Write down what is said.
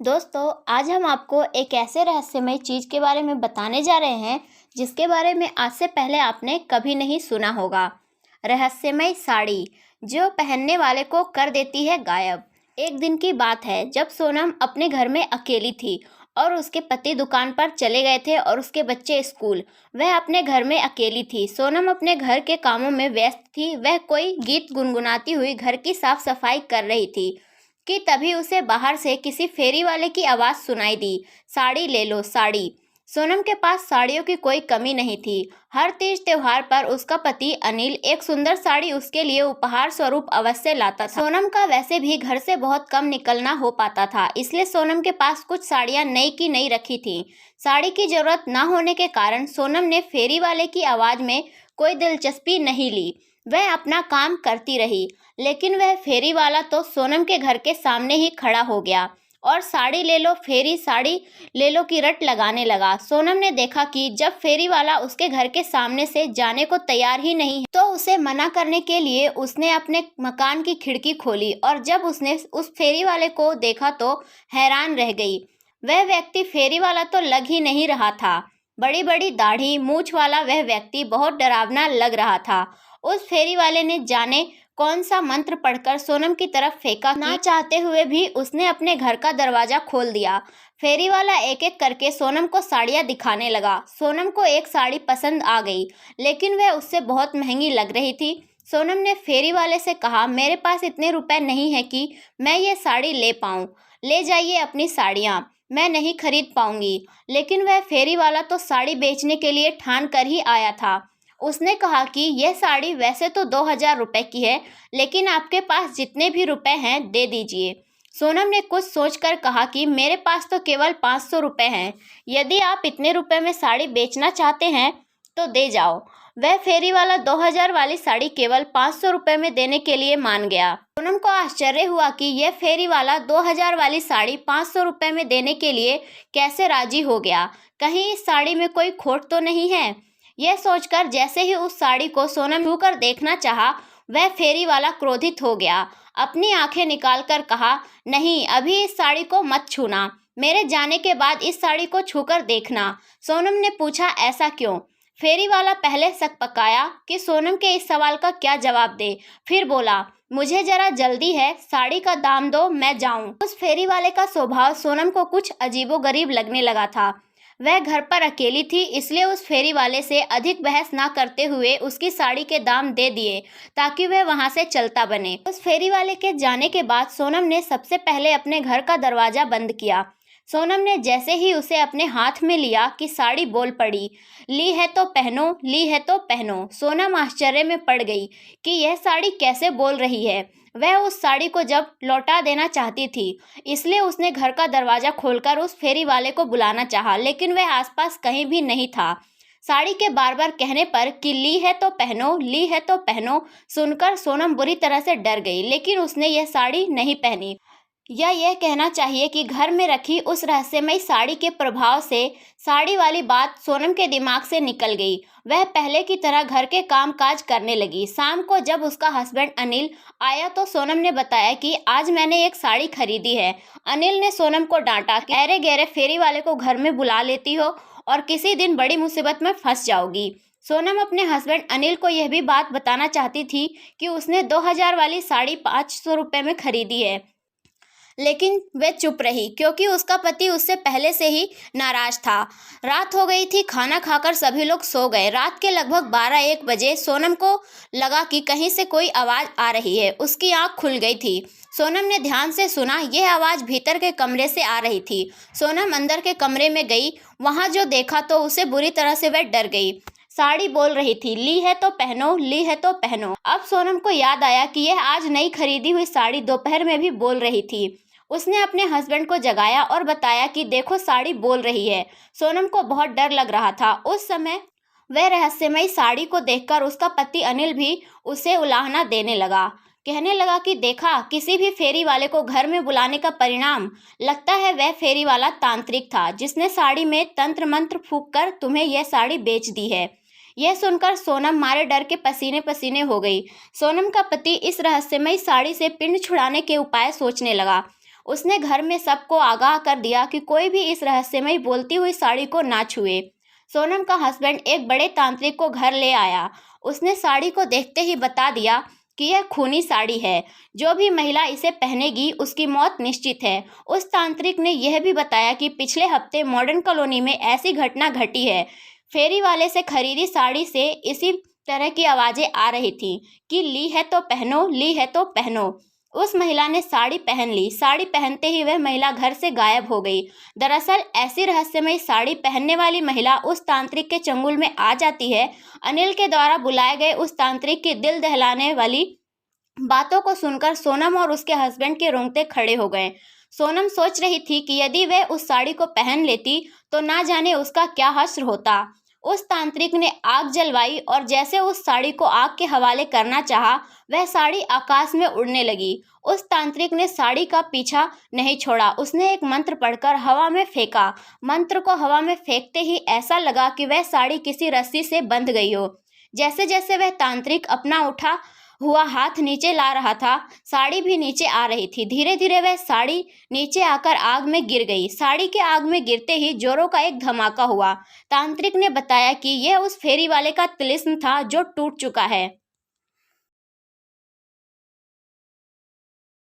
दोस्तों, आज हम आपको एक ऐसे रहस्यमय चीज़ के बारे में बताने जा रहे हैं जिसके बारे में आज से पहले आपने कभी नहीं सुना होगा। रहस्यमय साड़ी जो पहनने वाले को कर देती है गायब। एक दिन की बात है जब सोनम अपने घर में अकेली थी और उसके पति दुकान पर चले गए थे और उसके बच्चे स्कूल। वह अपने घर में अकेली थी। सोनम अपने घर के कामों में व्यस्त थी। वह कोई गीत गुनगुनाती हुई घर की साफ सफाई कर रही थी कि तभी उसे बाहर से किसी फेरी वाले की आवाज़ सुनाई दी। साड़ी ले लो, साड़ी। सोनम के पास साड़ियों की कोई कमी नहीं थी। हर तीज त्योहार पर उसका पति अनिल एक सुंदर साड़ी उसके लिए उपहार स्वरूप अवश्य लाता था। सोनम का वैसे भी घर से बहुत कम निकलना हो पाता था, इसलिए सोनम के पास कुछ साड़ियां नई की नई रखी थी। साड़ी की जरूरत न होने के कारण सोनम ने फेरी वाले की आवाज़ में कोई दिलचस्पी नहीं ली। वह अपना काम करती रही, लेकिन वह फेरी वाला तो सोनम के घर के सामने ही खड़ा हो गया और साड़ी ले लो, फेरी साड़ी ले लो की रट लगाने लगा। सोनम ने देखा कि जब फेरी वाला उसके घर के सामने से जाने को तैयार ही नहीं है, तो उसे मना करने के लिए उसने अपने मकान की खिड़की खोली और जब उसने उस फेरी वाले को देखा तो हैरान रह गई। वह व्यक्ति फेरी वाला तो लग ही नहीं रहा था। बड़ी बड़ी दाढ़ी मूछ वाला वह व्यक्ति बहुत डरावना लग रहा था। उस फेरी वाले ने जाने कौन सा मंत्र पढ़कर सोनम की तरफ फेंका। ना चाहते हुए भी उसने अपने घर का दरवाजा खोल दिया। फेरी वाला एक एक करके सोनम को साड़ियाँ दिखाने लगा। सोनम को एक साड़ी पसंद आ गई, लेकिन वह उससे बहुत महंगी लग रही थी। सोनम ने फेरी वाले से कहा, मेरे पास इतने रुपए नहीं है कि मैं ये साड़ी ले पाऊँ। ले जाइए अपनी साड़ियाँ, मैं नहीं खरीद पाऊंगी। लेकिन वह फेरी वाला तो साड़ी बेचने के लिए ठान कर ही आया था। उसने कहा कि यह साड़ी वैसे तो 2000 रुपये की है, लेकिन आपके पास जितने भी रुपए हैं दे दीजिए। सोनम ने कुछ सोचकर कहा कि मेरे पास तो केवल 500 रुपये हैं। यदि आप इतने रुपए में साड़ी बेचना चाहते हैं तो दे जाओ। वह फेरी वाला 2000 वाली साड़ी केवल 500 रुपये में देने के लिए मान गया। सोनम को आश्चर्य हुआ कि यह फेरी वाला 2000 वाली साड़ी 500 रुपये में देने के लिए कैसे राजी हो गया। कहीं इस साड़ी में कोई खोट तो नहीं है। यह सोचकर जैसे ही उस साड़ी को सोनम छू कर देखना चाहा, वह फेरी वाला क्रोधित हो गया। अपनी आंखें निकालकर कहा, नहीं, अभी इस साड़ी को मत छूना। मेरे जाने के बाद इस साड़ी को छूकर देखना। सोनम ने पूछा, ऐसा क्यों? फेरी वाला पहले सकपकाया कि सोनम के इस सवाल का क्या जवाब दे। फिर बोला, मुझे जरा जल्दी है, साड़ी का दाम दो, मैं जाऊं। उस फेरी वाले का स्वभाव सोनम को कुछ अजीबोगरीब लगने लगा था। वह घर पर अकेली थी, इसलिए उस फेरी वाले से अधिक बहस ना करते हुए उसकी साड़ी के दाम दे दिए ताकि वह वहां से चलता बने। उस फेरी वाले के जाने के बाद सोनम ने सबसे पहले अपने घर का दरवाजा बंद किया। सोनम ने जैसे ही उसे अपने हाथ में लिया कि साड़ी बोल पड़ी, ली है तो पहनो, ली है तो पहनो। सोनम आश्चर्य में पड़ गई कि यह साड़ी कैसे बोल रही है। वह उस साड़ी को जब लौटा देना चाहती थी, इसलिए उसने घर का दरवाजा खोलकर उस फेरी वाले को बुलाना चाहा, लेकिन वह आसपास कहीं भी नहीं था। साड़ी के बार बार कहने पर कि ली है तो पहनो, ली है तो पहनो, सुनकर सोनम बुरी तरह से डर गई, लेकिन उसने यह साड़ी नहीं पहनी। या यह कहना चाहिए कि घर में रखी उस रहस्यमयी साड़ी के प्रभाव से साड़ी वाली बात सोनम के दिमाग से निकल गई। वह पहले की तरह घर के काम काज करने लगी। शाम को जब उसका हस्बैंड अनिल आया तो सोनम ने बताया कि आज मैंने एक साड़ी खरीदी है। अनिल ने सोनम को डांटा कि अरे गहरे फेरी वाले को घर में बुला लेती हो और किसी दिन बड़ी मुसीबत में फंस जाओगी। सोनम अपने हस्बैंड अनिल को यह भी बात बताना चाहती थी कि उसने 2000 वाली साड़ी 500 रुपये में खरीदी है, लेकिन वह चुप रही क्योंकि उसका पति उससे पहले से ही नाराज था। रात हो गई थी, खाना खाकर सभी लोग सो गए। रात के लगभग 12-1 बजे सोनम को लगा कि कहीं से कोई आवाज़ आ रही है। उसकी आंख खुल गई थी। सोनम ने ध्यान से सुना, यह आवाज़ भीतर के कमरे से आ रही थी। सोनम अंदर के कमरे में गई। वहाँ जो देखा तो उसे बुरी तरह से वह डर गई। साड़ी बोल रही थी, ली है तो पहनो, ली है तो पहनो। अब सोनम को याद आया कि यह आज नई खरीदी हुई साड़ी दोपहर में भी बोल रही थी। उसने अपने हस्बैंड को जगाया और बताया कि देखो, साड़ी बोल रही है। सोनम को बहुत डर लग रहा था। उस समय वह रहस्यमयी साड़ी को देखकर उसका पति अनिल भी उसे उलाहना देने लगा। कहने लगा कि देखा, किसी भी फेरी वाले को घर में बुलाने का परिणाम। लगता है वह फेरी वाला तांत्रिक था जिसने साड़ी में तंत्र मंत्र फूंक कर तुम्हें यह साड़ी बेच दी है। यह सुनकर सोनम मारे डर के पसीने पसीने हो गई। सोनम का पति इस रहस्यमयी साड़ी से पिंड छुड़ाने के उपाय सोचने लगा। उसने घर में सबको आगाह कर दिया कि कोई भी इस रहस्यमयी बोलती हुई साड़ी को ना छुए। सोनम का हस्बैंड एक बड़े तांत्रिक को घर ले आया। उसने साड़ी को देखते ही बता दिया कि यह खूनी साड़ी है, जो भी महिला इसे पहनेगी उसकी मौत निश्चित है। उस तांत्रिक ने यह भी बताया कि पिछले हफ्ते मॉडर्न कॉलोनी में ऐसी घटना घटी है। फेरी वाले से खरीदी साड़ी से इसी तरह की आवाज़ें आ रही थी कि ली है तो पहनो, ली है तो पहनो। उस महिला ने साड़ी पहन ली। साड़ी पहनते ही वह महिला घर से गायब हो गई। दरअसल ऐसी रहस्यमयी साड़ी पहनने वाली महिला उस तांत्रिक के चंगुल में आ जाती है। अनिल के द्वारा बुलाए गए उस तांत्रिक की दिल दहलाने वाली बातों को सुनकर सोनम और उसके हस्बैंड के रोंगटे खड़े हो गए। सोनम सोच रही थी कि यदि वह उस साड़ी को पहन लेती तो ना जाने उसका क्या हश्र होता। उस तांत्रिक ने आग जलवाई और जैसे उस साड़ी को आग के हवाले करना चाहा, वह साड़ी आकाश में उड़ने लगी। उस तांत्रिक ने साड़ी का पीछा नहीं छोड़ा। उसने एक मंत्र पढ़कर हवा में फेंका। मंत्र को हवा में फेंकते ही ऐसा लगा कि वह साड़ी किसी रस्सी से बंध गई हो। जैसे जैसे वह तांत्रिक अपना उठा हुआ हाथ नीचे ला रहा था, साड़ी भी नीचे आ रही थी। धीरे धीरे वह साड़ी नीचे आकर आग में गिर गई। साड़ी के आग में गिरते ही जोरों का एक धमाका हुआ। तांत्रिक ने बताया कि यह उस फेरी वाले का तिलिस्म था जो टूट चुका है।